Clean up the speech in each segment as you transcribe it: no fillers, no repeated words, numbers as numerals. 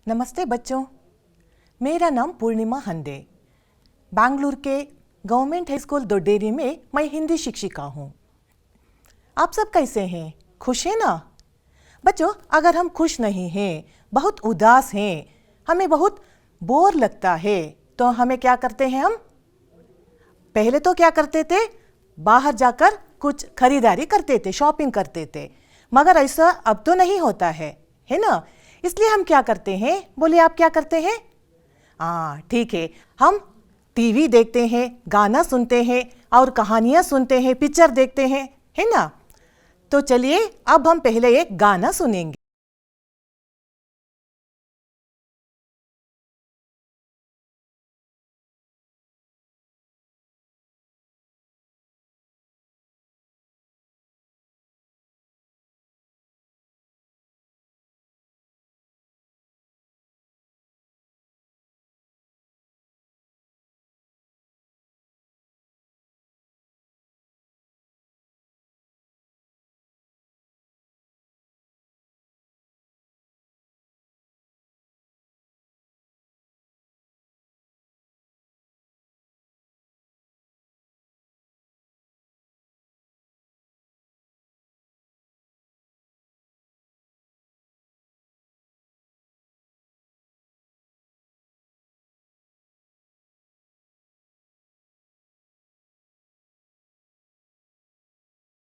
नमस्ते बच्चों, मेरा नाम पूर्णिमा हंदे। बैंगलोर के गवर्नमेंट हाई स्कूल दोडेरी में मैं हिंदी शिक्षिका हूँ। आप सब कैसे हैं? खुश हैं ना? बच्चों, अगर हम खुश नहीं हैं, बहुत उदास हैं, हमें बहुत बोर लगता है, तो हमें क्या करते हैं? हम पहले तो क्या करते थे? बाहर जाकर कुछ खरीदारी करते थे, शॉपिंग करते थे। मगर ऐसा अब तो नहीं होता है ना? इसलिए हम क्या करते हैं? बोलिए, आप क्या करते हैं? ठीक है, हम टीवी देखते हैं, गाना सुनते हैं और कहानियाँ सुनते हैं, पिक्चर देखते हैं, है ना? तो चलिए अब हम पहले एक गाना सुनेंगे।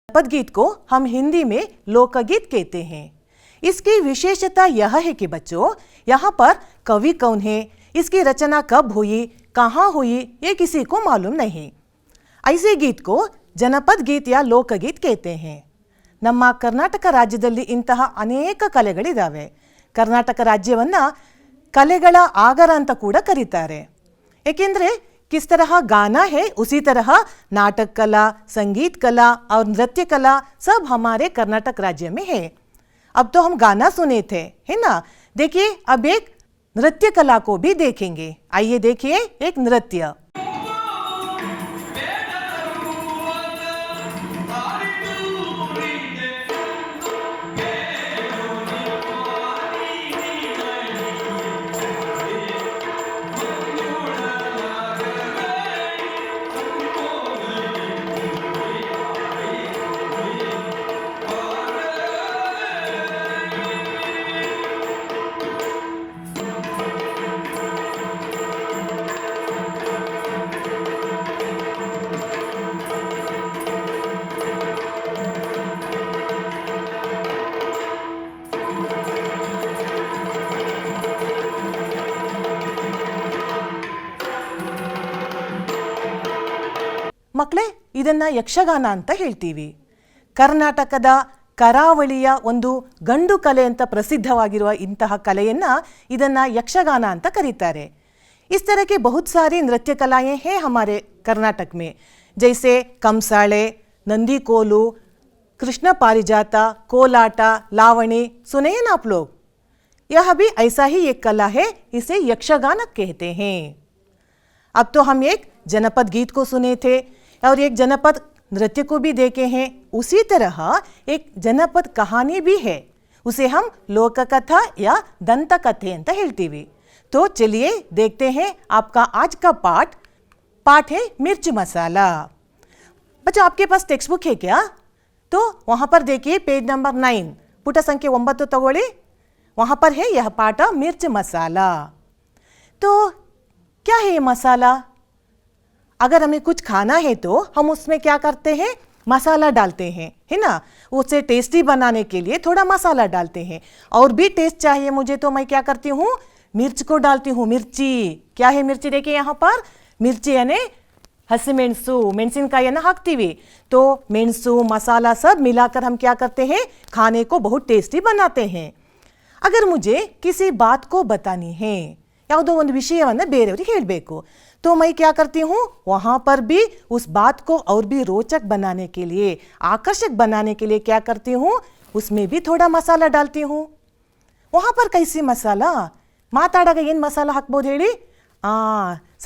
जनपद गीत को हम हिंदी में लोकगीत कहते हैं। इसकी विशेषता यह है कि बच्चों, यहाँ पर कवि कौन है, इसकी रचना कब हुई, कहाँ हुई, ये किसी को मालूम नहीं। ऐसे गीत को जनपद गीत या लोकगीत कहते हैं। ನಮ್ಮ ಕರ್ನಾಟಕ ರಾಜ್ಯದಲ್ಲಿ ಇಂತಹ ಅನೇಕ ಕಲೆಗಳಿದ್ದಾವೆ. ಕರ್ನಾಟಕ ರಾಜ್ಯವನ್ನ ಕಲೆಗಳ ಆಗರ ಅಂತ ಕೂಡ ಕರೀತಾರೆ. ಏಕೆಂದರೆ किस तरह गाना है उसी तरह नाटक कला, संगीत कला और नृत्य कला सब हमारे कर्नाटक राज्य में है। अब तो हम गाना सुने थे, है ना? देखिए, अब एक नृत्य कला को भी देखेंगे। आइए देखिए एक नृत्य। ಮಕ್ಕಳೇ, ಇದನ್ನ ಯಕ್ಷಗಾನ ಅಂತ ಹೇಳ್ತೀವಿ. ಕರ್ನಾಟಕದ ಕರಾವಳಿಯ ಒಂದು ಗಂಡು ಕಲೆ ಅಂತ ಪ್ರಸಿದ್ಧವಾಗಿರುವ ಇಂತಹ ಕಲೆಯನ್ನ ಇದನ್ನ ಯಕ್ಷಗಾನ ಅಂತ ಕರೀತಾರೆ. इस तरह के बहुत सारी नृत्य कलाएं हैं हमारे कर्नाटक में, जैसे कमसाले, नंदी कोलू, कृष्ण पारिजाता, कोलाटा, लावणी। सुने हैं ना आप लोग? यह भी ऐसा ही एक कला है, इसे यक्षगान कहते हैं। अब तो हम एक जनपद गीत को सुने थे और एक जनपद नृत्य को भी देखे हैं। उसी तरह एक जनपद कहानी भी है, उसे हम लोककथा या दंतकथे ಅಂತ ಹೇಳ್ತೀವಿ। तो चलिए देखते हैं आपका आज का पाठ है मिर्च मसाला। बच्चों, आपके पास टेक्स्ट बुक है क्या? तो वहाँ पर देखिए पेज नंबर 9, पुट संख्या 9 तगोड़ी। वहाँ पर है यह पाठ मिर्च मसाला। तो क्या है ये मसाला? अगर हमें कुछ खाना है तो हम उसमें क्या करते हैं? मसाला डालते हैं, है ना? उसे टेस्टी बनाने के लिए थोड़ा मसाला डालते हैं। और भी टेस्ट चाहिए मुझे तो मैं क्या करती हूँ? मिर्च को डालती हूँ। मिर्ची क्या है? मिर्ची देखिए यहाँ पर, मिर्ची यानी हसिमेणसु, ಮೆಣಸಿನಕಾಯಿಯನ್ನು ಹಾಕ್ತೀವಿ। तो मेणसु मसाला सब मिलाकर हम क्या करते हैं? खाने को बहुत टेस्टी बनाते हैं। अगर मुझे किसी बात को बतानी है, ಯಾವುದೋ ಒಂದು ವಿಷಯವನ್ನು ಬೇರೆಯವರಿಗೆ ಹೇಳಬೇಕು, तो मैं क्या करती हूँ? वहाँ पर भी उस बात को और भी रोचक बनाने के लिए, आकर्षक बनाने के लिए क्या करती हूँ? उसमें भी थोड़ा मसाला डालती हूँ। वहाँ पर कैसी मसाला? ಮಾತಾಡಾಗ ಏನು ಮಸಾಲ ಹಾಕ್ಬೋದು ಹೇಳಿ?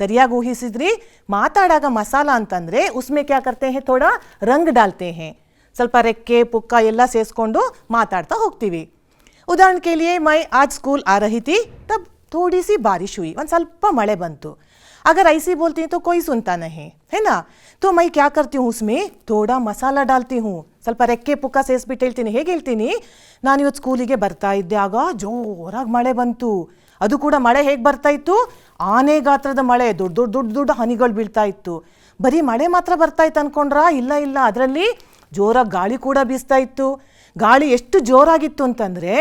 ಸರಿಯಾಗಿ ಊಹಿಸಿದ್ರಿ. ಮಾತಾಡಾಗ ಮಸಾಲ ಅಂತಂದರೆ ಉಸ್ಮೆ ಕ್ಯಾ ಕರ್ತೆ ಹೇ? ಥೋಡಾ ರಂಗ್ ಡಾಲ್ತೆ ಹೇ. ಸ್ವಲ್ಪ ರೆಕ್ಕೆ ಪುಕ್ಕ ಎಲ್ಲ ಸೇರಿಸ್ಕೊಂಡು ಮಾತಾಡ್ತಾ ಹೋಗ್ತೀವಿ. उदाहरण के लिए मैं आज स्कूल आ रही थी, तब थोड़ी सी बारिश हुई, ಒಂದು ಸ್ವಲ್ಪ ಮಳೆ ಬಂತು। अगर ऐसी बोलती हूँ तो कोई सुनता नहीं है ना, तो मैं क्या करती हूँ, उसमें थोड़ा मसाला डालती हूँ, ಸ್ವಲ್ಪ ರೆಕ್ಕೆ ಪುಕ್ಕ ಸೇರಿಸ್ಬಿಟ್ಟು ಹೇಳ್ತೀನಿ। ಹೇಗೆ ಹೇಳ್ತೀನಿ, ನಾನು ಇವತ್ತು ಸ್ಕೂಲಿಗೆ ಬರ್ತಾ ಇದ್ದೆ, ಆಗ ಜೋರಾಗಿ ಮಳೆ ಬಂತು। ಅದು ಕೂಡ ಮಳೆ ಹೇಗೆ ಬರ್ತಾ ಇತ್ತು, ಆನೆ ಗಾತ್ರದ ಮಳೆ, ದೊಡ್ಡ ದೊಡ್ಡ ದೊಡ್ಡ ದೊಡ್ಡ ಹನಿಗಳು ಬೀಳ್ತಾ ಇತ್ತು। ಬರೀ ಮಳೆ ಮಾತ್ರ ಬರ್ತಾ ಇತ್ತು ಅನ್ಕೊಂಡ್ರಾ? ಇಲ್ಲ ಇಲ್ಲ, ಅದರಲ್ಲಿ ಜೋರಾಗಿ ಗಾಳಿ ಕೂಡ ಬೀಸ್ತಾ ಇತ್ತು। ಗಾಳಿ ಎಷ್ಟು ಜೋರಾಗಿತ್ತು ಅಂತಂದರೆ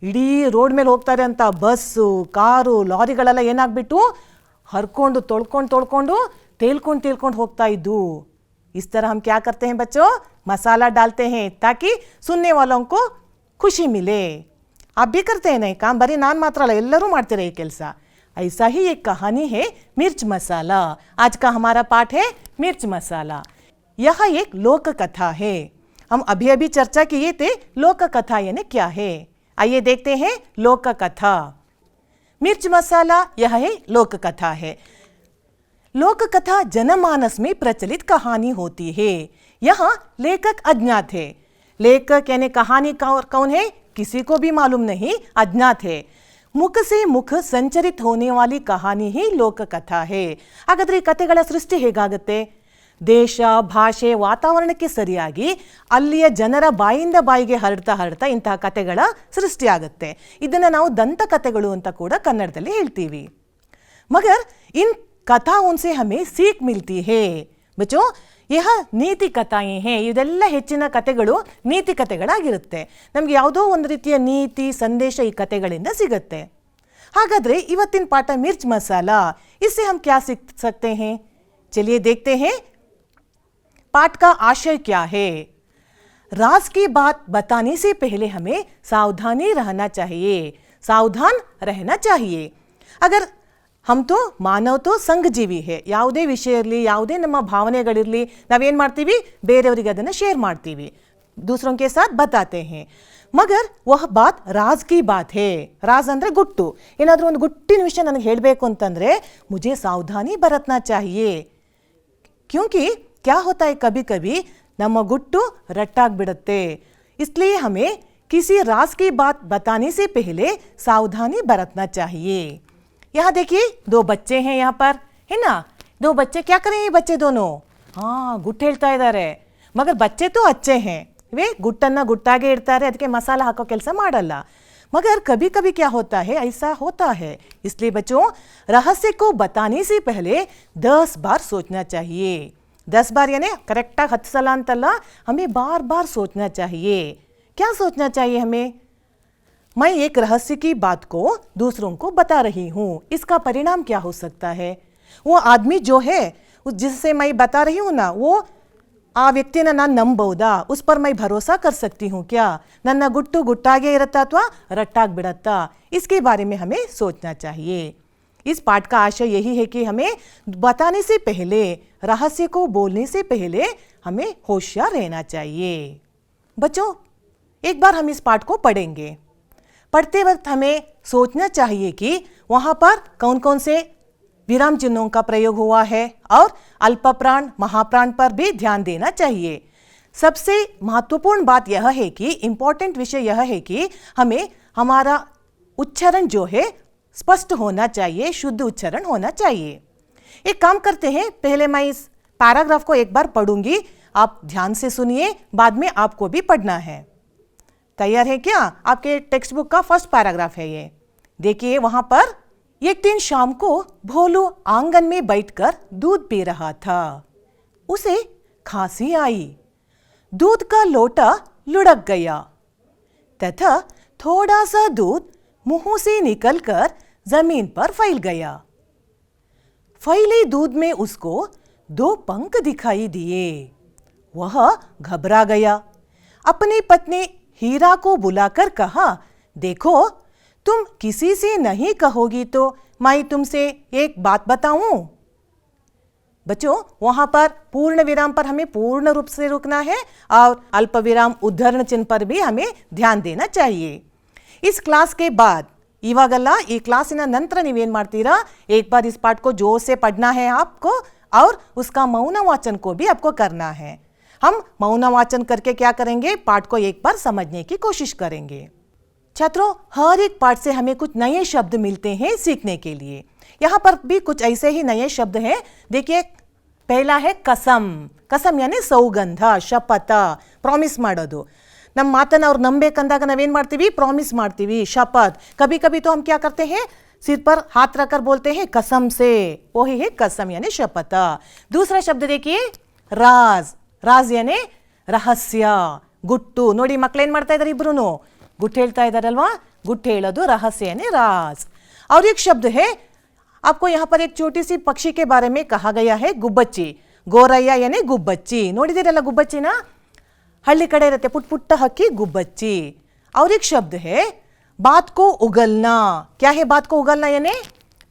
ಇಡೀ ರೋಡ್ ಮೇಲೆ ಹೋಗ್ತಾರೆ ಅಂತ ಬಸ್ಸು, ಕಾರು, ಲಾರಿಗಳೆಲ್ಲ ಏನಾಗ್ಬಿಟ್ಟು ಹರ್ಕೊಂಡು ತೊಳ್ಕೊಂಡು ತೇಲ್ಕೊಂಡು ಹೋಗ್ತಾ ಇದ್ದು। इस तरह हम क्या करते हैं बच्चों, मसाला डालते हैं ताकि सुनने वालों को खुशी मिले। आप भी करते हैं नहीं काम, बरी नान मात्र अಲ್ಲ, ಎಲ್ಲರೂ ಮಾಡ್ತೀರಾ ಈ ಕೆಲಸ। ऐसा ही एक कहानी है मिर्च मसाला। आज का हमारा पाठ है मिर्च मसाला। यह एक लोक कथा है। हम अभी अभी चर्चा किए थे लोक कथा यानी क्या है। आइए देखते हैं लोक कथा। मिर्च मसाला यह है लोक कथा है। लोक कथा जनमानस में प्रचलित कहानी होती है। यहाँ लेखक अज्ञात है। लेखक यानी कहानी कौन है, किसी को भी मालूम नहीं, अज्ञात है। मुख से मुख संचरित होने वाली कहानी ही लोक कथा है। ಹಾಗಾದ್ರೆ ಈ ಕಥೆಗಳ ಸೃಷ್ಟಿ ಹೇಗಾಗುತ್ತೆ, ದೇಶ, ಭಾಷೆ, ವಾತಾವರಣಕ್ಕೆ ಸರಿಯಾಗಿ ಅಲ್ಲಿಯ ಜನರ ಬಾಯಿಂದ ಬಾಯಿಗೆ ಹರಡ್ತಾ ಇಂತಹ ಕಥೆಗಳ ಸೃಷ್ಟಿಯಾಗುತ್ತೆ। ಇದನ್ನು ನಾವು ದಂತಕಥೆಗಳು ಅಂತ ಕೂಡ ಕನ್ನಡದಲ್ಲಿ ಹೇಳ್ತೀವಿ। मगर इन कथाओं से हमें सीख मिलती है। बच्चों, यह ನೀತಿ ಕಥಾಯೇ हैं। ಇದೆಲ್ಲ ಹೆಚ್ಚಿನ ಕಥೆಗಳು ನೀತಿ ಕಥೆಗಳಾಗಿರುತ್ತೆ। ನಮಗೆ ಯಾವುದೋ ಒಂದು ರೀತಿಯ ನೀತಿ ಸಂದೇಶ ಈ ಕಥೆಗಳಿಂದ ಸಿಗುತ್ತೆ। ಹಾಗಾದರೆ ಇವತ್ತಿನ ಪಾಠ मिर्च मसाला, इससे हम क्या सीख सकते हैं? चलिए देखते हैं पाठ का आशय क्या है। राज की बात बताने से पहले हमें सावधानी रहना चाहिए, सावधान रहना चाहिए। अगर हम तो ಮಾನವ तो ಸಂಘಜೀವಿ है, ಯಾವುದೇ ವಿಷಯ ಇರಲಿ, ಯಾವುದೇ ನಮ್ಮ ಭಾವನೆಗಳಿರಲಿ, ನಾವೇನು ಮಾಡ್ತೀವಿ, ಬೇರೆಯವರಿಗೆ ಅದನ್ನು ಶೇರ್ ಮಾಡ್ತೀವಿ, दूसरों के साथ बताते हैं। मगर वह बात राज की बात है। राज ಅಂದರೆ ಗುಟ್ಟು। ಏನಾದರೂ ಒಂದು ಗುಟ್ಟಿನ ವಿಷಯ ನನಗೆ ಹೇಳಬೇಕು ಅಂತಂದರೆ मुझे सावधानी बरतना चाहिए, क्योंकि क्या होता है कभी कभी ನಮ್ಮ ಗುಟ್ಟು ರಟ್ಟಾಗ್ಬಿಡುತ್ತೆ। इसलिए हमें किसी राज की बात बताने से पहले सावधानी बरतना चाहिए। यहाँ देखिए दो बच्चे हैं यहाँ पर, है ना। दो बच्चे क्या करें, ये बच्चे दोनों ಗುಟ್ಟು ಹೇಳ್ತಾ ಇದ್ದಾರೆ। मगर बच्चे तो अच्छे हैं, वे गुಟ್ಟನ್ನು गुಟ್ಟಾಗೆ ಇಡ್ತಾರೆ, ಅದಕ್ಕೆ ಮಸಾಲ ಹಾಕೋ ಕೆಲಸ ಮಾಡಲ್ಲ। मगर कभी कभी क्या होता है, ऐसा होता है। इसलिए बच्चों, रहस्य को बताने से पहले 10 बार सोचना चाहिए। 10 बार यानी करेक्टाಗಿ 10 ಸಲ ಅಂತಲ್ಲ, हमें बार बार सोचना चाहिए। क्या सोचना चाहिए हमें, मैं एक रहस्य की बात को दूसरों को बता रही हूँ, इसका परिणाम क्या हो सकता है। वो आदमी जो है जिससे मैं बता रही हूँ ना, वो ಆ ವ್ಯಕ್ತಿನ ನಾನು ನಂಬಬಹುದಾ, उस पर मैं भरोसा कर सकती हूँ क्या, ನನ್ನ ಗುಟ್ಟು ಗುಟ್ಟಾಗೆ ಇರುತ್ತಾ ಅಥವಾ ರಟ್ಟಾಗಿ ಬಿಡುತ್ತಾ, इसके बारे में हमें सोचना चाहिए। इस पाठ का आशय यही है कि हमें बताने से पहले, रहस्य को बोलने से पहले हमें होशियार रहना चाहिए। बच्चों, एक बार हम इस पाठ को पढ़ेंगे। पढ़ते वक्त हमें सोचना चाहिए कि वहाँ पर कौन कौन से विराम चिन्हों का प्रयोग हुआ है, और अल्पप्राण महाप्राण पर भी ध्यान देना चाहिए। सबसे महत्वपूर्ण बात यह है कि इम्पोर्टेंट विषय यह है कि हमें हमारा उच्चारण जो है स्पष्ट होना चाहिए, शुद्ध उच्चारण होना चाहिए। एक काम करते हैं, पहले मैं इस पैराग्राफ को एक बार पढ़ूंगी, आप ध्यान से सुनिए, बाद में आपको भी पढ़ना है। तैयार है क्या? आपके टेक्स्ट बुक का फर्स्ट पैराग्राफ है ये। देखिए वहाँ पर, एक दिन शाम को भोलू आंगन में बैठकर दूध पी रहा था। उसे खांसी आई, दूध का लोटा लुढ़क गया तथा थोड़ा सा दूध मुंह से निकलकर जमीन पर फैल गया। फैले दूध में उसको 2 पंख दिखाई दिए। वह घबरा गया। अपनी पत्नी हीरा को बुलाकर कहा, देखो, तुम किसी से नहीं कहोगी तो मैं तुमसे एक बात बताऊं। बच्चों, वहां पर पूर्ण विराम पर हमें पूर्ण रूप से रुकना है, और अल्प विराम उद्धरण चिन्ह पर भी हमें ध्यान देना चाहिए। इस क्लास के बाद, ಇವಾಗಲ್ಲ, ಈ ಕ್ಲಾಸಿನ ನಂತರ ನೀವೇನು ಮಾಡ್ತೀರಾ, एक बार इस पाठ को जोर से पढ़ना है आपको, और उसका मौन वाचन को भी आपको करना है। हम मौन वाचन करके क्या करेंगे, पाठ को एक बार समझने की कोशिश करेंगे। छात्रों, हर एक पाठ से हमें कुछ नए शब्द मिलते हैं सीखने के लिए। यहाँ पर भी कुछ ऐसे ही नए शब्द हैं। देखिए, पहला है कसम। कसम यानी सौगंಧ, ಶಪಥ, ಪ್ರಾಮಿಸ್ ಮಾಡೋದು। ನಮ್ಮ ಮಾತನ್ನ ಅವ್ರು ನಂಬೇಕಂದಾಗ ನಾವೇನ್ ಮಾಡ್ತೀವಿ? ಪ್ರಾಮಿಸ್ ಮಾಡ್ತೀವಿ, ಶಪथ। कभी कभी तो हम क्या करते हैं, सिर पर हाथ रखकर बोलते हैं कसम से, वही है कसम यानी शपथ। दूसरा शब्द देखिए, राज। राज यानी ರಹಸ್ಯ, ಗುಟ್ಟು। ನೋಡಿ ಮಕ್ಕಳೇನ್ ಮಾಡ್ತಾ ಇದ್ದಾರೆ, ಇಬ್ರು ಗುಟ್ಟು ಹೇಳ್ತಾ ಇದ್ದಾರಲ್ವಾ? ಗುಟ್ಟು ಹೇಳೋದು ರಹಸ್ಯ यानी राज। और एक शब्द है, आपको यहाँ पर एक छोटी सी पक्षी के बारे में कहा गया है, गुब्बच्ची। ಗೋರಯ್ಯ यानी गुब्बच्ची। ನೋಡಿದಿರಲ್ಲ ಗುಬ್ಬಚ್ಚಿನ? हल्ली कड़े रहते पुट पुट्ट हक्की, गुब्बच्ची। और एक शब्द है बात को उगलना। क्या है बात को उगलना? यानी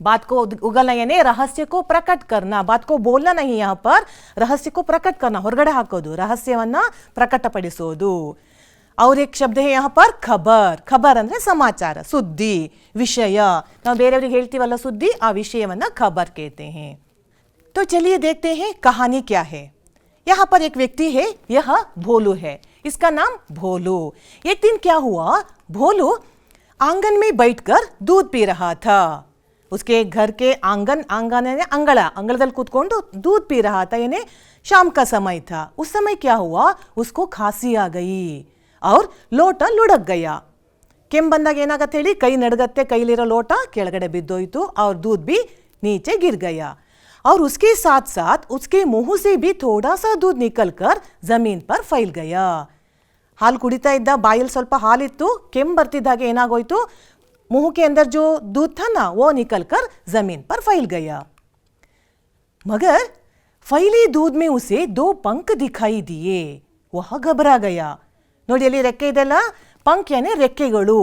बात को उगलना यानी रहस्य को प्रकट करना। बात को बोलना नहीं, यहाँ पर रहस्य को प्रकट करना, ಹೊರಗಡೆ ಹಾಕೋದು, ರಹಸ್ಯವನ್ನ ಪ್ರಕಟಪಡಿಸೋದು। और एक शब्द है यहाँ पर खबर। खबर ಅಂದ್ರೆ ಸಮಾಚಾರ, ಸುದ್ದಿ, ವಿಷಯ। ನಾವು ಬೇರೆಯವರಿಗೆ ಹೇಳ್ತೀವಲ್ಲ ಸುದ್ದಿ, ಆ ವಿಷಯವನ್ನ खबर कहते हैं। तो चलिए देखते हैं कहानी क्या है। यहाँ पर एक व्यक्ति है, यह भोलू है। इसका नाम भोलू। एक दिन क्या हुआ, भोलू आंगन में बैठकर दूध पी रहा था। उसके घर के आंगन यानी अंगड़ದಲ್ಲಿ ಕೂತ್ಕೊಂಡು दूध पी रहा था, यानी शाम का समय था। उस समय क्या हुआ, उसको खांसी आ गई और लोटा लुढ़क गया। ಕೆಮ್ಮು ಬಂದಾಗ ಏನಾಗತ್ತೆ ಹೇಳಿ, ಕೈ ನಡುಗತ್ತೆ, ಕೈಲಿರೋ ಲೋಟ ಕೆಳಗಡೆ ಬಿದ್ದೋಯ್ತು और दूध भी नीचे गिर गया। और उसके साथ साथ उसके मुंह से भी थोड़ा सा दूध निकलकर जमीन पर फैल गया। हाल कुड़ीता इद्ದ, ಬಾಯಲ್ಲಿ ಸ್ವಲ್ಪ ಹಾಲಿತ್ತು, ಕೆಮ್ಮು ಬರ್ತಿದ್ದಾಗ ಏನಾಗೋಯ್ತು, मुंह के अंदर जो दूध था ना, वो निकलकर जमीन पर फैल गया। मगर फैले दूध में उसे 2 पंख दिखाई दिए। वह घबरा गया। ನೋಡಿ ಅಲ್ಲಿ ರೆಕ್ಕೆ ಇದೆಲ್ಲ, पंख यानी ರೆಕ್ಕೆಗಳು।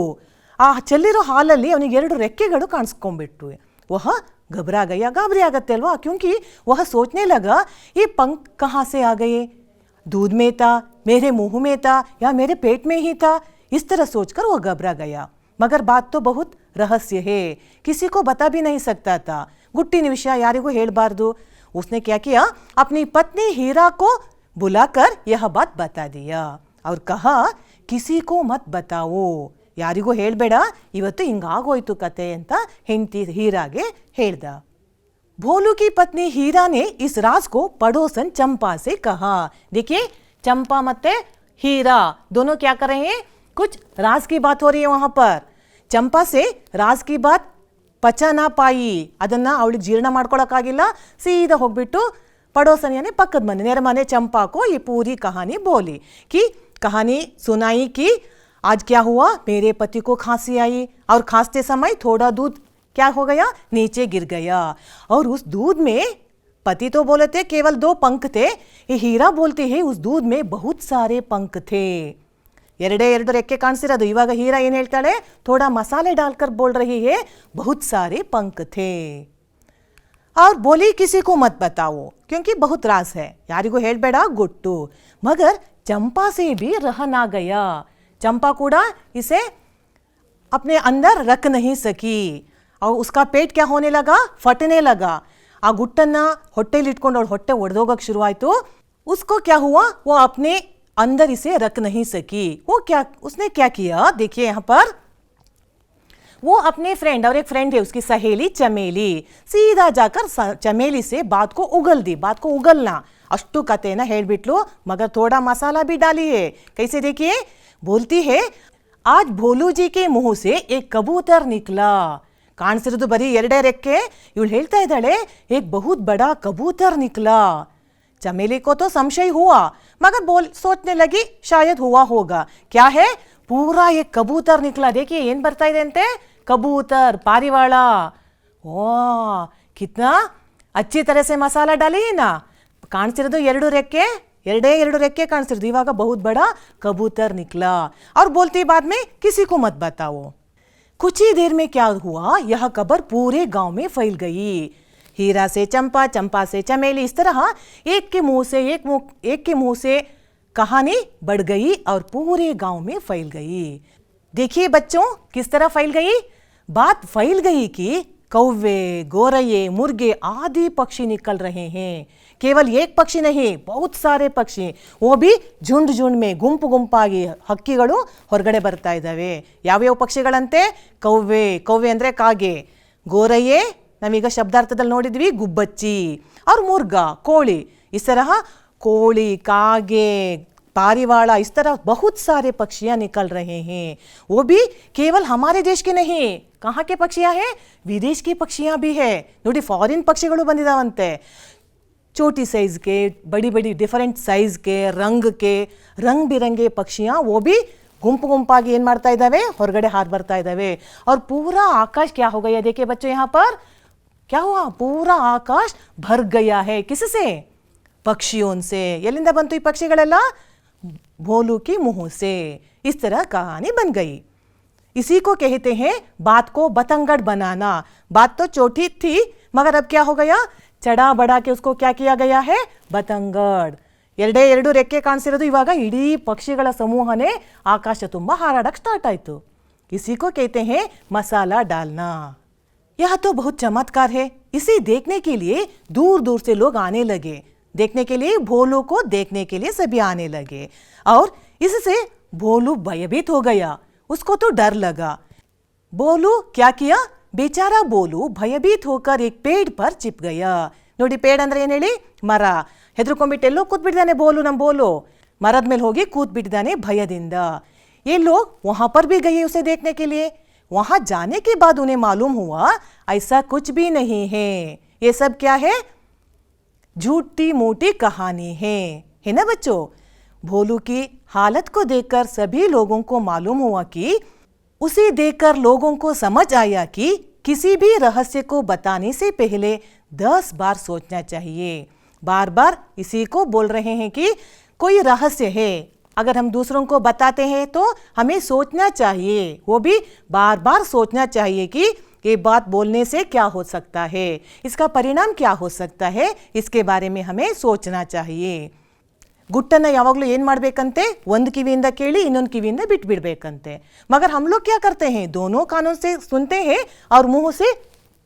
ಆ ಚೆಲ್ಲಿರೋ ಹಾಲಲ್ಲಿ ಅವನಿಗೆ 2 ರೆಕ್ಕೆಗಳು ಕಾಣಿಸ್ಕೊಂಡ್ಬಿಟ್ಟು। वह घबरा गया, गाबरी आगತ್ತೆ ಅಲ್ವಾ? क्योंकि वह सोचने लगा ये पंख कहाँ से आ गए, दूध में था, मेरे मुंह में था, या मेरे पेट में ही था। इस तरह सोचकर वह घबरा गया। मगर बात तो बहुत रहस्य है, किसी को बता भी नहीं सकता था। गुट्टिನ ವಿಷಯ ಯಾರಿಗೂ ಹೇಳಬಾರದು। उसने क्या किया, अपनी पत्नी हीरा को बुलाकर यह बात बता दिया और कहा किसी को मत बताओ, ಯಾರಿಗೂ ಹೇಳಬೇಡ, ಇವತ್ತು ಹಿಂಗಾಗೋಯ್ತು ಕತೆ ಅಂತ ಹೆಂಡತಿ ಹೀರಾಗೆ ಹೇಳ್ದ। भोलू की पत्नी हीरा ने इस राज को पड़ोसन चंपा से कहा। देखिए, चंपा मत्ते हीरा दोनों क्या कर रहे हैं, कुछ राज की बात हो रही है वहां पर। चंपा से राज की बात पचा ना पाई, ಅದನ್ನ ಅವಳಿಗೆ ಜೀರ್ಣ ಮಾಡ್ಕೊಳ್ಳೋಕ್ಕಾಗಿಲ್ಲ। सीधा ಹೋಗ್ಬಿಟ್ಟು पड़ोसन यानी पक्कद मने, नेर मने चंपा को ये पूरी कहानी बोली कि कहानी सुनाई कि आज क्या हुआ, मेरे पति को खांसी आई और खांसते समय थोड़ा दूध क्या हो गया, नीचे गिर गया। और उस दूध में, पति तो बोले थे केवल 2 पंख थे, ये हीरा बोलती है उस दूध में बहुत सारे पंख थे। 2 ರೆಕ್ಕೆ ಕಾಣಿಸಿರೋದು। ಇವಾಗ ಹೀರಾ ಏನು ಹೇಳ್ತಾಳೆ, थोड़ा मसाले डालकर बोल रही है बहुत सारे पंख थे। और बोली किसी को मत बताओ क्योंकि बहुत राज है, ಯಾರಿಗೂ ಹೇಳಬೇಡ, ಗುಟ್ಟು। मगर चंपा से भी रह ना गया। चंपा कूड़ा इसे अपने अंदर रख नहीं सकी और उसका पेट क्या होने लगा, फटने लगा। आ गुट्टನ್ನ ಹೊಟ್ಟೆಲಿ ಇಟ್ಕೊಂಡು ಅವಳ ಹೊಟ್ಟೆ ಒಡೆದೋಗಕ್ಕೆ ಶುರುವಾಯಿತು। उसको क्या हुआ, वो अपने अंदर इसे रख नहीं सकी। वो क्या, उसने क्या किया, देखिए यहाँ पर, वो अपने फ्रेंड, और एक फ्रेंड है उसकी सहेली चमेली, सीधा जाकर चमेली से बात को उगल दी। बात को उगलना, अष्टु कथेना ಹೇಳ್ಬಿಟ್ಲು, मगर थोड़ा मसाला भी डाली है। कैसे देखिए, बोलती है आज भोलू जी के मुंह से एक कबूतर निकला। ಕಾಣಿಸಿರೋದು ಬರೀ 2 ರೆಕ್ಕೆ, ಇವಳು ಹೇಳ್ತಾ ಇದ್ದಾಳೆ एक बहुत बड़ा कबूतर निकला। चमेली को तो संशय हुआ, मगर सोचने लगी शायद हुआ होगा। क्या है, पूरा एक कबूतर निकला। देखिए ಏನ್ ಬರ್ತಾ ಇದೆ ಅಂತೆ, कबूतर, पारिवाಳ। वाह, कितना अच्छी तरह से मसाला डाली है ना। ಕಾಣಿಸಿರೋದು 2 ರೆಕ್ಕೆ, 2 ರೆಕ್ಕೆ ಕಾಣಿಸಿರೋದು, ಇವಾಗ बहुत बड़ा कबूतर निकला। और बोलती बाद में किसी को मत बताओ। कुछ ही देर में क्या हुआ, यह खबर पूरे गांव में फैल गई। हीरा से चंपा, चंपा से चमेली, इस तरह एक के मुंह से कहानी बढ़ गई और पूरे गांव में फैल गई। देखिए बच्चों, किस तरह फैल गई, बात फैल गई कि कौवे, गोरैये, मुर्गे आदि पक्षी निकल रहे हैं। केवल एक पक्षी नहीं, बहुत सारे ಪಕ್ಷಿ, वो भी झुंड झुंड में ಗುಂಪು ಗುಂಪಾಗಿ ಹಕ್ಕಿಗಳು ಹೊರಗಡೆ ಬರ್ತಾ ಇದ್ದಾವೆ. ಯಾವ್ಯಾವ ಪಕ್ಷಿಗಳಂತೆ? ಕೌವೆ, ಕೌವೆ ಅಂದರೆ ಕಾಗೆ. ಗೋರಯ್ಯೆ ನಾವೀಗ ಶಬ್ದಾರ್ಥದಲ್ಲಿ ನೋಡಿದ್ವಿ ಗುಬ್ಬಚ್ಚಿ. और मुर्गा ಕೋಳಿ. इस तरह ಕೋಳಿ, ಕಾಗೆ, पारिवाला, इस तरह बहुत सारे पक्षियां निकल रहे हैं. वो भी केवल हमारे देश के नहीं, कहाँ के पक्षियां हैं? विदेश की पक्षियां भी है. ನೋಡಿ ಫಾರಿನ್ ಪಕ್ಷಿಗಳು ಬಂದಿದಾವಂತೆ. छोटी साइज के, बड़ी बड़ी डिफरेंट साइज के, रंग बिरंगे पक्षियां वो भी गुंपु गुंपागी ಏನು ಮಾಡ್ತಾ ಇದ್ದಾವೆ? ಹೊರಗಡೆ ಹಾರ್ ಬರ್ತಾ ಇದ್ದಾವೆ. और पूरा आकाश क्या हो गया? देखिए बच्चों यहाँ पर क्या हुआ? पूरा आकाश भर गया है. किससे? पक्षियों से. ಎಲ್ಲಿಂದ ಬಂತು ಈ ಪಕ್ಷಿಗಳೆಲ್ಲ? भोलू की मुंह से. इस तरह कहानी बन गई. इसी को कहते हैं बात को बतंगड़ बनाना. बात तो छोटी थी मगर अब क्या हो गया? ಚಡಾ ಬಡಾ ಕೆ उसको क्या किया गया है? ಬತಂಗಡ್. ಎರಡೇ ಎರಡು ರೆಕ್ಕೆ ಕಾಣಿಸಿರೋದು, ಇವಾಗ ಇಡೀ ಪಕ್ಷಿಗಳ ಸಮೂಹನೇ ಆಕಾಶ ತುಂಬ ಹಾರಾಡಕ್ಕೆ ಸ್ಟಾರ್ಟ್ ಆಯಿತು. इसी को कहते हैं मसाला डालना. यह तो बहुत चमत्कार है. इसे देखने के लिए दूर दूर से लोग आने लगे. देखने के लिए, भोलू को देखने के लिए सभी आने लगे. और इससे भोलू भयभीत हो गया. उसको तो डर लगा. भोलू क्या किया? बेचारा भोलू भयभीत होकर एक पेड़ पर चिप गया. ನೋಡಿ ಪೇಡ್ ಅಂದ್ರೆ ಏನು ಹೇಳಿ? ಮರ. ಹೆದರ್ಕೊಂಡ್ಬಿಟ್ಟು ಎಲ್ಲೋ ಕೂತ್ಬಿಟ್ಟಿದ್ದಾನೆ ಬೋಲು. ನಮ್ಮ ಬೋಲು ಮರದ ಮೇಲೆ ಹೋಗಿ ಕೂತ್ಬಿಟ್ಟಿದ್ದಾನೆ ಭಯದಿಂದ. ये लोग वहां पर भी गए उसे देखने के लिए. वहां जाने के बाद उन्हें मालूम हुआ ऐसा कुछ भी नहीं है. ये सब क्या है? झूठी मोटी कहानी है ना बच्चों? भोलू की हालत को देखकर सभी लोगों को मालूम हुआ कि उसे देखकर लोगों को समझ आया कि किसी भी रहस्य को बताने से पहले 10 बार सोचना चाहिए. बार बार इसी को बोल रहे हैं कि कोई रहस्य है, अगर हम दूसरों को बताते हैं तो हमें सोचना चाहिए. वो भी बार बार सोचना चाहिए कि ये बात बोलने से क्या हो सकता है, इसका परिणाम क्या हो सकता है, इसके बारे में हमें सोचना चाहिए. गुट्टನ್ನ ಯಾವಾಗಲೂ ಏನು ಮಾಡಬೇಕಂತೆ? ಒಂದು ಕಿವಿಯಿಂದ ಕೇಳಿ ಇನ್ನೊಂದು ಕಿವಿಯಿಂದ ಬಿಟ್ಬಿಡಬೇಕಂತೆ. मगर हम लोग क्या करते हैं? दोनों कानों से सुनते हैं और मुंह से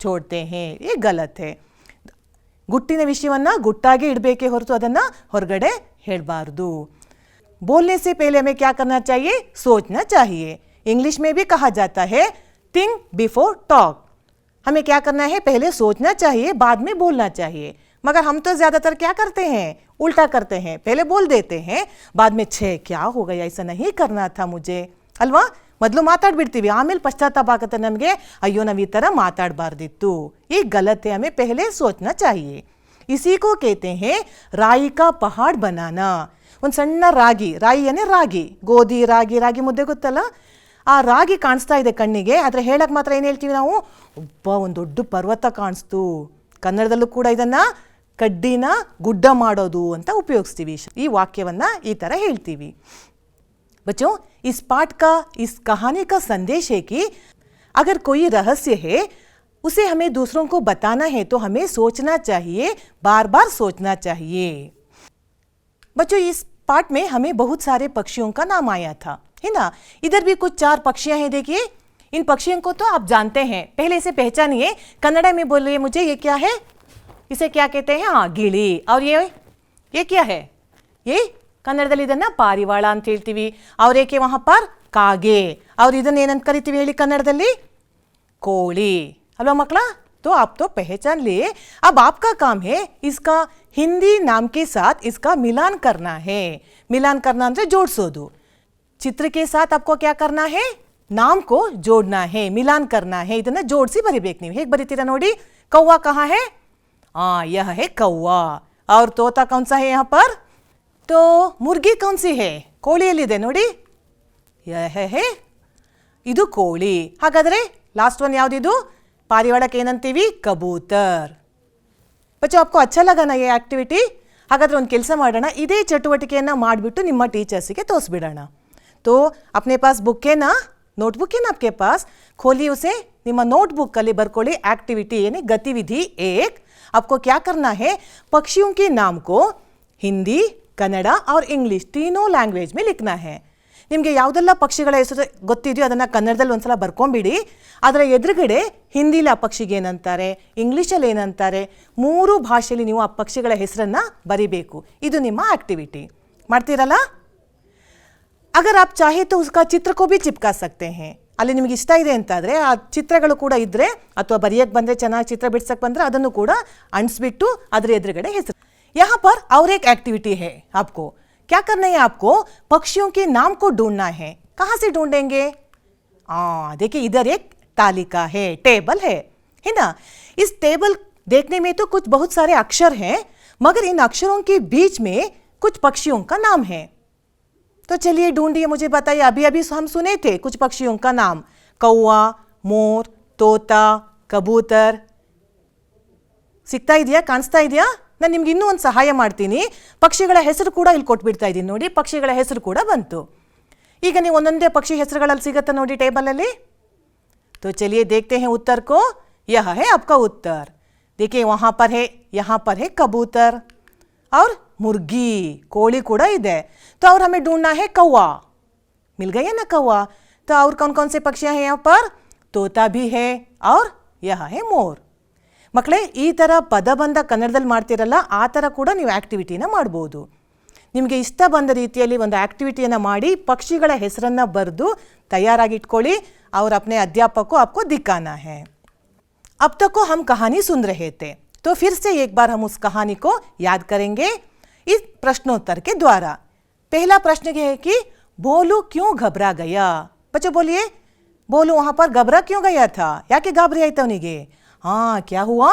छोड़ते हैं. ये गलत है. ಗುಟ್ಟಿನ ವಿಷಯವನ್ನ ಗುಟ್ಟಾಗಿ ಇಡಬೇಕೇ ಹೊರತು ಅದನ್ನ ಹೊರಗಡೆ ಹೇಳಬಾರ್ದು. बोलने से पहले हमें क्या करना चाहिए? सोचना चाहिए. इंग्लिश में भी कहा जाता है थिंक बिफोर टॉक. हमें क्या करना है? पहले सोचना चाहिए, बाद में बोलना चाहिए. मगर हम तो ज्यादातर क्या करते हैं? उल्टा करते हैं. पहले बोल देते हैं, बाद में छे क्या हो गया, ऐसा नहीं करना था मुझे ಅಲ್ವಾ? ಮೊದಲು ಮಾತಾಡ್ಬಿಡ್ತೀವಿ, ಆಮೇಲೆ ಪಶ್ಚಾತ್ತಾಪ ಆಗುತ್ತೆ ನಮಗೆ, ಅಯ್ಯೋ ನಾವು ಈ ಥರ ಮಾತಾಡಬಾರ್ದಿತ್ತು. ಈ ಗಲತೆ हमें पहले सोचना चाहिए. इसी को कहते हैं राई का पहाड़ बनाना. ಒಂದು ಸಣ್ಣ ರಾಗಿ, ರಾಯಿ ಅಂದರೆ ರಾಗಿ, ಗೋಧಿ ರಾಗಿ ಮುದ್ದೆ ಗೊತ್ತಲ್ಲ? ಆ ರಾಗಿ ಕಾಣಿಸ್ತಾ ಇದೆ ಕಣ್ಣಿಗೆ, ಆದರೆ ಹೇಳಕ್ಕೆ ಮಾತ್ರ ಏನು ಹೇಳ್ತೀವಿ ನಾವು? ಒಬ್ಬ ಒಂದು ದೊಡ್ಡ ಪರ್ವತ ಕಾಣಿಸ್ತು. ಕನ್ನಡದಲ್ಲೂ ಕೂಡ ಇದನ್ನು ಕಡ್ಡಿನ ಗುಡ್ಡ ಮಾಡೋದು ಅಂತ ಉಪಯೋಗಿಸ್ತೀವಿ. ಈ ವಾಕ್ಯವನ್ನು ಈ ಥರ ಹೇಳ್ತೀವಿ. बच्चों, इस पाठ का, इस कहानी का संदेश है कि अगर कोई रहस्य है उसे हमें दूसरों को बताना है तो हमें सोचना चाहिए, बार बार सोचना चाहिए. बच्चों, इस पाठ में हमें बहुत सारे पक्षियों का नाम आया था, है ना? इधर भी कुछ 4 पक्षियां हैं. देखिए, इन पक्षियों को तो आप जानते हैं, पहले इसे पहचानिए. कन्नड़ा में बोलिए मुझे, ये क्या है? इसे क्या कहते हैं? हाँ, गिಳಿ. और ये क्या है? ये ಕನ್ನಡದಲ್ಲಿ ಇದನ್ನ ಪಾರಿವಾಳ ಅಂತ ಹೇಳ್ತೀವಿ. और ಏಕೆ वहां पर ಕಾಗೆ. और ಇದನ್ನ ಏನಂತ ಕರಿತೀವಿ ಹೇಳಿ ಕನ್ನಡದಲ್ಲಿ? ಕೋಳಿ ಅಲ್ವಾ ಮಕ್ಕಳ? तो आप तो पहचान लिए. अब आपका काम है इसका हिंदी नाम के साथ इसका मिलान करना है. मिलान करना ಅಂದ್ರೆ ಜೋಡಿಸೋದು. ಚಿತ್ರ के साथ आपको क्या करना है? नाम को जोड़ना है, मिलान करना है. ಇದನ್ನ ಜೋಡಿಸಿ ಬರಿಬೇಕು ನೀವು. ಹೇಗೆ ಬರೀತೀರಾ ನೋಡಿ? कौवा कहाँ है? हाँ, यह है कौवा. और तोता कौन सा है यहाँ पर? तो मुर्गी कौन सी है? ಕೋಳಿಯಲ್ಲಿದೆ ನೋಡಿ, यह है ಇದು ಕೋಳಿ. ಹಾಗಾದರೆ लास्ट वन ಯಾವ್ದಿದು? ಪಾರಿವಾಳಕ್ಕೆ ಏನಂತೀವಿ? ಕಬೂತರ್. ಬಚ್ಚೋ, आपको अच्छा लगा ना ये एक्टिविटी? ಹಾಗಾದರೆ ಒಂದು ಕೆಲಸ ಮಾಡೋಣ, ಇದೇ ಚಟುವಟಿಕೆಯನ್ನು ಮಾಡಿಬಿಟ್ಟು ನಿಮ್ಮ ಟೀಚರ್ಸಿಗೆ ತೋರಿಸ್ಬಿಡೋಣ. तो अपने पास बुक है ना? नोटबुक है ना आपके पास? खोलिए उसे. ನಿಮ್ಮ नोटबुकಲ್ಲಿ ಬರ್ಕೊಳ್ಳಿ एक्टिविटी यानी गतिविधि 1. आपको क्या करना है? पक्षियों के नाम को हिंदी, कन्नड़ा और इंग्लिश तीनों लैंग्वेज में लिखना है. ನಿಮಗೆ ಯಾವುದೆಲ್ಲ ಪಕ್ಷಿಗಳ ಹೆಸರು ಗೊತ್ತಿದೆಯೋ ಅದನ್ನು ಕನ್ನಡದಲ್ಲಿ ಒಂದ್ಸಲ ಬರ್ಕೊಂಬಿಡಿ. ಅದರ ಎದುರುಗಡೆ ಹಿಂದಿಲಿ ಆ ಪಕ್ಷಿಗೆ ಏನಂತಾರೆ, ಇಂಗ್ಲೀಷಲ್ಲಿ ಏನಂತಾರೆ, 3 ಭಾಷೆಯಲ್ಲಿ ನೀವು ಆ ಪಕ್ಷಿಗಳ ಹೆಸರನ್ನು ಬರಿಬೇಕು. ಇದು ನಿಮ್ಮ ಆಕ್ಟಿವಿಟಿ. ಮಾಡ್ತೀರಲ್ಲ? ಅಗರ್ ಆಪ್ ಚಾಹೆ ತೋ ಉಸ್ಕಾ ಚಿತ್ರ ಕೋ ಭಿ ಚಿಪ್ಕಾ ಸಕ್ತೆ ಹೇ. ಅಲ್ಲಿ ನಿಮಗೆ ಇಷ್ಟ ಇದೆ ಅಂತಾದರೆ ಆ ಚಿತ್ರಗಳು ಕೂಡ ಇದ್ದರೆ, ಅಥವಾ ಬರೆಯಕ್ಕೆ ಬಂದರೆ, ಚೆನ್ನಾಗಿ ಚಿತ್ರ ಬಿಡ್ಸಕ್ಕೆ ಬಂದರೆ ಅದನ್ನು ಕೂಡ ಅಂಟಿಸ್ಬಿಟ್ಟು ಅದರ ಎದುರುಗಡೆ ಹೆಸರು. यहाँ पर और एक एक्टिविटी है आपको. क्या करना है आपको? पक्षियों के नाम को ढूंढना है. कहाँ से ढूंढेंगे? देखिए इधर एक तालिका है, टेबल है ना. इस टेबल देखने में तो कुछ बहुत सारे अक्षर हैं, मगर इन अक्षरों के बीच में कुछ पक्षियों का नाम है. तो चलिए ढूंढिए, मुझे बताइए. अभी अभी हम सुने थे कुछ पक्षियों का नाम, कौवा, मोर, तोता, कबूतर. ಸಿಗ್ತಾ ಇದೆಯಾ? ಕಾಣಿಸ್ತಾ ಇದೆಯಾ? ನಾನು ನಿಮ್ಗೆ ಇನ್ನೂ ಒಂದು ಸಹಾಯ ಮಾಡ್ತೀನಿ. ಪಕ್ಷಿಗಳ ಹೆಸರು ಕೂಡ ಇಲ್ಲಿ ಕೊಟ್ಬಿಡ್ತಾ ಇದ್ದೀನಿ ನೋಡಿ. ಪಕ್ಷಿಗಳ ಹೆಸರು ಕೂಡ ಬಂತು. ಈಗ ನೀವು ಒಂದೊಂದೇ ಪಕ್ಷಿ ಹೆಸರುಗಳಲ್ಲಿ ಸಿಗುತ್ತಾ ನೋಡಿ ಟೇಬಲಲ್ಲಿ. तो चलिए देखते हैं उत्तर को. यह है आपका उत्तर. देखिए वहाँ पर है, यहाँ पर है कबूतर और मुर्गी, कोड़ी कूड़ा ಇದೆ. तो और हमें ढूंढना है कौवा. मिल गई है ना कौवा. तो और कौन कौन से पक्षियाँ हैं यहाँ पर? तोता भी है और यह है मोर. ಮಕ್ಕಳೇ, ಈ ಥರ ಪದಬಂಧ ಕನ್ನಡದಲ್ಲಿ ಮಾಡ್ತಿರಲ್ಲ, ಆ ಥರ ಕೂಡ ನೀವು ಆ್ಯಕ್ಟಿವಿಟಿನ ಮಾಡ್ಬೋದು. ನಿಮಗೆ ಇಷ್ಟ ಬಂದ ರೀತಿಯಲ್ಲಿ ಒಂದು ಆ್ಯಕ್ಟಿವಿಟಿಯನ್ನು ಮಾಡಿ ಪಕ್ಷಿಗಳ ಹೆಸರನ್ನು ಬರೆದು ತಯಾರಾಗಿಟ್ಕೊಳ್ಳಿ. और अपने अध्यापक को आपको दिखाना है. अब तक को हम कहानी सुन रहे थे, तो फिर से एक बार हम उस कहानी को याद करेंगे इस प्रश्नोत्तर के द्वारा. पहला प्रश्न है कि भोलू क्यों घबरा गया? बच्चों बोलिए, भोलू वहाँ पर घबरा क्यों गया था? ಯಾಕೆ ಗಾಬರಿ ಆಯ್ತು ಅವನಿಗೆ? हाँ, क्या हुआ?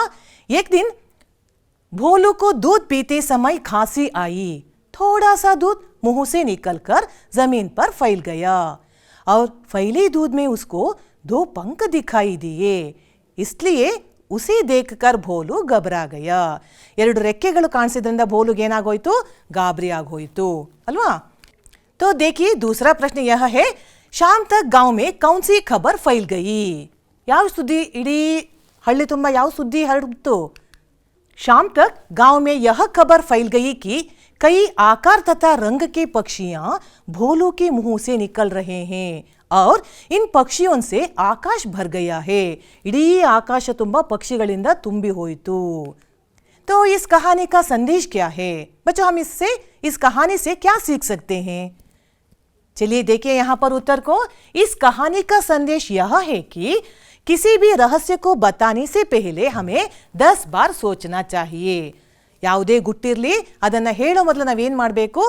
एक दिन भोलू को दूध पीते समय खांसी आई. थोड़ा सा दूध मुंह से निकलकर जमीन पर फैल गया और फैले दूध में उसको 2 पंख दिखाई दिए. इसलिए उसे देखकर भोलू घबरा गया. 2 ರೆಕ್ಕೆಗಳು ಕಾಣಿಸಿದ್ರಿಂದ ಭೋಲುಗೆ ಏನಾಗೋಯ್ತು? ಗಾಬರಿ ಆಗೋಯ್ತು ಅಲ್ವಾ? तो देखिए दूसरा प्रश्न यह है, शाम तक गांव में कौन सी खबर फैल गई? ಯಾವ ಸುದ್ದಿ ಇಡೀ हल्ली तुम्बा ಯಾವ सुद्दी हरड़ितो? शाम तक गांव में यह खबर फैल गई कि कई आकार तथा रंग के पक्षियां भोलू के मुंह से निकल रहे हैं और इन पक्षियों से आकाश भर गया है. इडೀ आकाश ತುಂಬಾ पक्षिಗಳಿಂದ ತುಂಬಿ ಹೋಯಿತು. तो इस कहानी का संदेश क्या है? बच्चों, हम इस कहानी से क्या सीख सकते हैं? चलिए देखिए यहाँ पर उत्तर को. इस कहानी का संदेश यह है कि किसी भी रहस्य को बताने से पहले हमें 10 बार सोचना चाहिए. ಯಾವುದೇ ಗುಟ್ಟಿರಲಿ ಅದನ್ನು ಹೇಳೋ ಮೊದಲು ನಾವೇನು ಮಾಡಬೇಕು?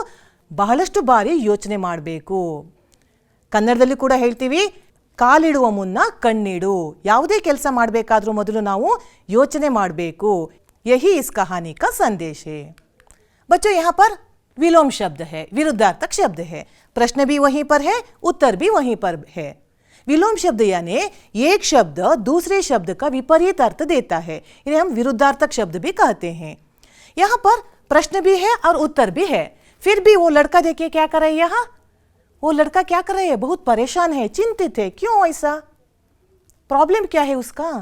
ಬಹಳಷ್ಟು ಬಾರಿ ಯೋಚನೆ ಮಾಡಬೇಕು. ಕನ್ನಡದಲ್ಲಿ ಕೂಡ ಹೇಳ್ತೀವಿ, ಕಾಲಿಡುವ ಮುನ್ನ ಕಣ್ಣಿಡು. ಯಾವುದೇ ಕೆಲಸ ಮಾಡಬೇಕಾದ್ರೂ ಮೊದಲು ನಾವು ಯೋಚನೆ ಮಾಡಬೇಕು. यही इस कहानी का संदेश है. बच्चों, यहाँ पर विलोम शब्द है, विरुद्धार्थक शब्द है. प्रश्न भी वहीं पर है, उत्तर भी वहीं पर है. विलोम शब्द यानी एक शब्द दूसरे शब्द का विपरीत अर्थ देता है. इन्हें हम विरुद्धार्थक शब्द भी कहते हैं. यहाँ पर प्रश्न भी है और उत्तर भी है. फिर भी वो लड़का देखिए क्या कर रहा है. यहाँ वो लड़का क्या कर रहा है? बहुत परेशान है, चिंतित है. क्यों ऐसा? प्रॉब्लम क्या है उसका?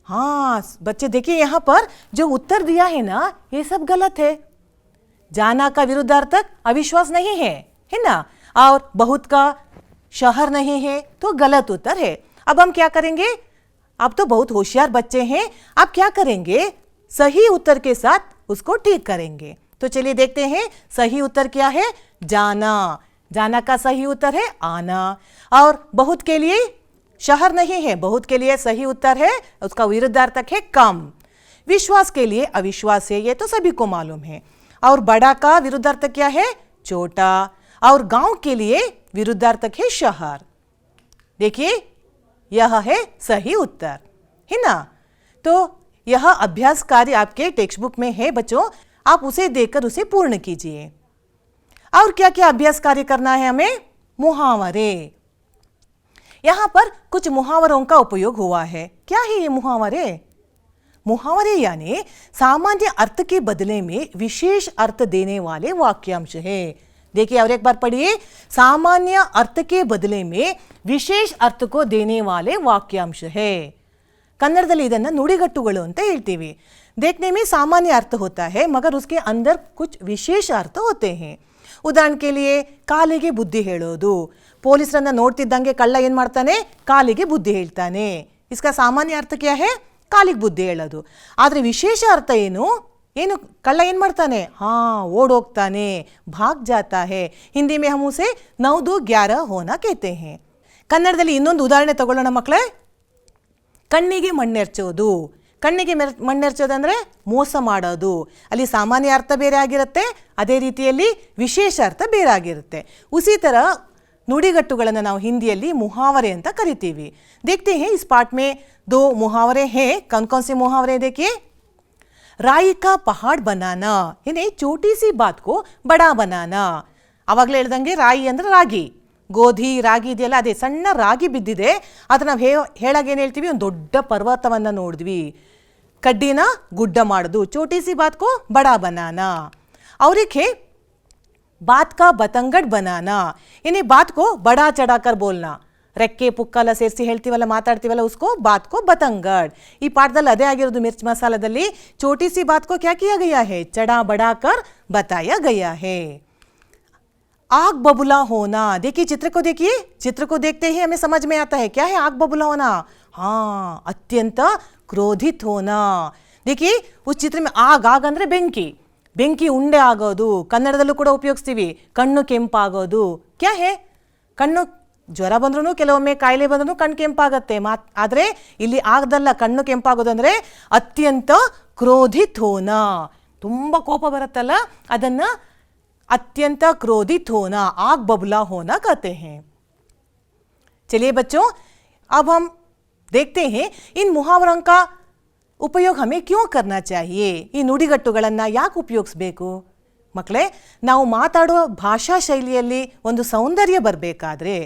हाँ बच्चे देखिए, यहाँ पर जो उत्तर दिया है ना, ये सब गलत है. जाना का विरुद्धार्थक अविश्वास नहीं है ना, और बहुत का शहर नहीं है, तो गलत उत्तर है. अब हम क्या करेंगे? आप तो बहुत होशियार बच्चे हैं. आप क्या करेंगे? सही उत्तर के साथ उसको ठीक करेंगे. तो चलिए देखते हैं सही उत्तर क्या है. जाना. जाना का सही उत्तर है आना. और बहुत के लिए शहर नहीं है, बहुत के लिए सही उत्तर है, उसका विरुद्धार्थक है कम. विश्वास के लिए अविश्वास है, ये तो सभी को मालूम है. और बड़ा का विरुद्धार्थक क्या है? छोटा. और गांव के लिए विरुद्धार्थक है शहर. देखिए यह है सही उत्तर, है ना. तो यह अभ्यास कार्य आपके टेक्स्ट बुक में है बच्चों, आप उसे देखकर उसे पूर्ण कीजिए. और क्या क्या अभ्यास कार्य करना है हमें? मुहावरे. यहाँ पर कुछ मुहावरों का उपयोग हुआ है. क्या है ये मुहावरे? मुहावरे यानी सामान्य अर्थ के बदले में विशेष अर्थ देने वाले वाक्यांश है. देखिए और एक बार पढ़िए. सामान्य अर्थ के बदले में विशेष अर्थ को देने वाले वाक्यांश है. ಕನ್ನಡದಲ್ಲಿ ಇದನ್ನು ನುಡಿಗಟ್ಟುಗಳು ಅಂತ ಹೇಳ್ತೀವಿ. देखने में सामान्य अर्थ होता है, मगर उसके अंदर कुछ विशेष अर्थ होते हैं. ಉದಾಹರಣೆ के लिए ಕಾಲಿಗೆ ಬುದ್ಧಿ ಹೇಳೋದು. ಪೊಲೀಸರನ್ನ ನೋಡ್ತಿದ್ದಂಗೆ ಕಳ್ಳ ಏನು ಮಾಡ್ತಾನೆ, ಕಾಲಿಗೆ ಬುದ್ಧಿ ಹೇಳ್ತಾನೆ. इसका सामान्य अर्थ क्या है, ಕಾಲಿಗೆ ಬುದ್ಧಿ ಹೇಳೋದು. ಆದರೆ ವಿಶೇಷ ಅರ್ಥ ಏನು, ಕಳ್ಳ ಏನು ಮಾಡ್ತಾನೆ, ಓಡೋಗ್ತಾನೆ, ಭಾಗ್ ಜಾತಾ ಹೇ. ಹಿಂದಿ में हम उसे 9-2-11 होना कहते हैं. ಕನ್ನಡದಲ್ಲಿ ಇನ್ನೊಂದು ಉದಾಹರಣೆ ತಗೊಳ್ಳೋಣ ಮಕ್ಕಳೇ. ಕಣ್ಣಿಗೆ ಮಣ್ಣೆರ್ಚೋದು. ಕಣ್ಣಿಗೆ ಮಣ್ಣೆರ್ಚೋದಂದರೆ ಮೋಸ ಮಾಡೋದು. ಅಲ್ಲಿ ಸಾಮಾನ್ಯ ಅರ್ಥ ಬೇರೆ ಆಗಿರುತ್ತೆ, ಅದೇ ರೀತಿಯಲ್ಲಿ ವಿಶೇಷ ಅರ್ಥ ಬೇರೆ ಆಗಿರುತ್ತೆ. ಉಸಿ ಥರ ನುಡಿಗಟ್ಟುಗಳನ್ನು ನಾವು ಹಿಂದಿಯಲ್ಲಿ ಮುಹಾವರೆ ಅಂತ ಕರಿತೀವಿ. देखते हैं इस पाठ में 2 मुहावरे हैं. कौन कौन से मुहावरे देखिए. राई का पहाड़ बनाना, यानी छोटी सी बात को बड़ा बनाना. ಆವಾಗಲೇ ಹೇಳ್ದಂಗೆ ರಾಯಿ ಅಂದರೆ ರಾಗಿ, ಗೋಧಿ ರಾಗಿ ಇದೆಯಲ್ಲ, ಅದೇ ಸಣ್ಣ ರಾಗಿ ಬಿದ್ದಿದೆ, ಅದನ್ನು ನಾವು ಹೇಳಾಗ ಏನು ಹೇಳ್ತೀವಿ, ಒಂದು ದೊಡ್ಡ ಪರ್ವತವನ್ನು ನೋಡಿದ್ವಿ. ಕಡ್ಡಿನ ಗುಡ್ಡ ಮಾಡೋದು, छोटी सी बात को बड़ा बनाना. और एक है बात का बतंगड़ बनाना, यानी बात को बड़ा चढ़ाकर बोलना. ರೆಕ್ಕೆ ಪುಕ್ಕೆಲ್ಲ ಸೇರಿಸಿ ಹೇಳ್ತೀವಲ್ಲ, ಮಾತಾಡ್ತೀವಲ್ಲ, ಉಸ್ಕೋ ಬಾತ್ ಕೋ ಬತಂಗಡ್. ಈ ಪಾಠದಲ್ಲಿ ಅದೇ ಆಗಿರೋದು. ಮಿರ್ಚ್ ಮಸಾಲದಲ್ಲಿ छोटी सी बात को क्या किया गया है, चढ़ा बढ़ा कर बताया गया है. आग बबूला होना. देखिए चित्र को, देखिए चित्र को देखते ही हमें समझ में आता है क्या है आग बबूला होना. अत्यंत क्रोधित होना. देखिए उस चित्र में आग ಅಂದರೆ ಬೆಂಕಿ, ಬೆಂಕಿ ಉಂಡೆ ಆಗೋದು. ಕನ್ನಡದಲ್ಲೂ ಕೂಡ ಉಪಯೋಗಿಸ್ತೀವಿ, ಕಣ್ಣು ಕೆಂಪಾಗೋದು. ಕ್ಯಾ ಹೇ, ಕಣ್ಣು ಜ್ವರ ಬಂದ್ರೂ, ಕೆಲವೊಮ್ಮೆ ಕಾಯಿಲೆ ಬಂದ್ರೂ ಕಣ್ಣು ಕೆಂಪಾಗತ್ತೆ. ಆದರೆ ಇಲ್ಲಿ ಆಗದಲ್ಲ, ಕಣ್ಣು ಕೆಂಪಾಗೋದು ಅಂದರೆ ಅತ್ಯಂತ ಕ್ರೋಧಿತ್ ಹೋನಾ, ತುಂಬ ಕೋಪ ಬರುತ್ತಲ್ಲ, ಅದನ್ನು अत्यंत क्रोधित होना, आग बबूला होना कहते हैं. चलिए बच्चों, अब हम देखते हैं इन मुहावरों का ಉಪಯೋಗ हमें क्यों करना चाहिए. ಈ ನುಡಿಗಟ್ಟುಗಳನ್ನು ಯಾಕೆ ಉಪಯೋಗಿಸಬೇಕು ಮಕ್ಕಳೇ. ನಾವು ಮಾತಾಡೋ ಭಾಷಾ ಶೈಲಿಯಲ್ಲಿ ಒಂದು ಸೌಂದರ್ಯ ಬರಬೇಕಾದ್ರೆ,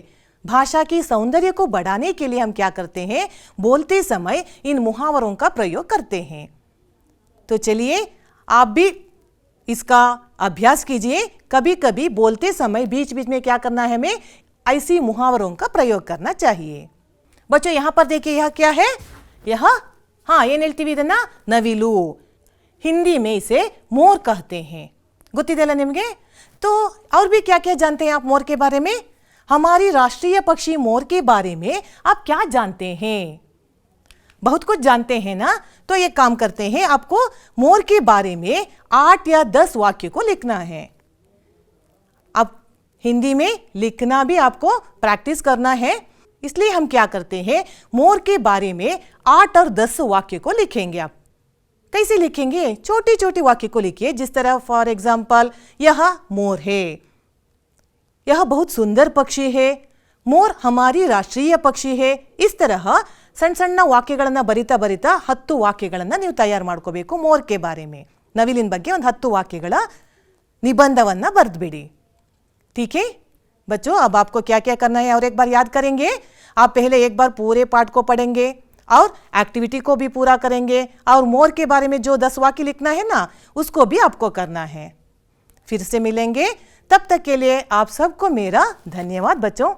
भाषा की सौंदर्य को बढ़ाने के लिए हम क्या करते हैं, बोलते समय इन मुहावरों का प्रयोग करते हैं. तो चलिए आप भी इसका अभ्यास कीजिए. कभी कभी बोलते समय बीच बीच में क्या करना है, हमें ऐसी मुहावरों का प्रयोग करना चाहिए. बच्चों यहाँ पर देखिए, यह क्या है, यह ಏನು ಹೇಳ್ತೀವಿ ಇದನ್ನು, ನವಿಲು. हिंदी में इसे मोर कहते हैं. ಗೊತ್ತಿದೆಯಲ್ಲ ನಿಮಗೆ. तो और भी क्या क्या जानते हैं आप मोर के बारे में. हमारी राष्ट्रीय पक्षी मोर के बारे में आप क्या जानते हैं. बहुत कुछ जानते हैं ना. तो ये काम करते हैं, आपको मोर के बारे में 8 या 10 वाक्य को लिखना है. अब हिंदी में लिखना भी आपको प्रैक्टिस करना है. इसलिए हम क्या करते हैं, मोर के बारे में 8 और 10 वाक्य को लिखेंगे. आप कैसे लिखेंगे, छोटी छोटी वाक्य को लिखिए. जिस तरह फॉर एग्जाम्पल, यह मोर है, यह बहुत सुंदर पक्षी है, मोर हमारी राष्ट्रीय पक्षी है. इस तरह ಸಣ್ಣ ಸಣ್ಣ ವಾಕ್ಯಗಳನ್ನು ಬರಿತಾ ಬರಿತಾ 10 ವಾಕ್ಯಗಳನ್ನು ನೀವು ತಯಾರು ಮಾಡ್ಕೋಬೇಕು. ಮೋರ್ ಕೆ ಬಾರೆ ಮೇ, ನವಿಲಿನ ಬಗ್ಗೆ ಒಂದು 10 ವಾಕ್ಯಗಳ निबंधವನ್ನು ಬರೆದ್ಬಿಡಿ. ठीक है बच्चों. अब आपको क्या क्या करना है और एक बार याद करेंगे. आप पहले एक बार पूरे पाठ को पढ़ेंगे और एक्टिविटी को भी पूरा करेंगे, और मोर के बारे में जो 10 वाक्य लिखना है ना, उसको भी आपको करना है. फिर से मिलेंगे, तब तक के लिए आप सबको मेरा धन्यवाद बच्चों.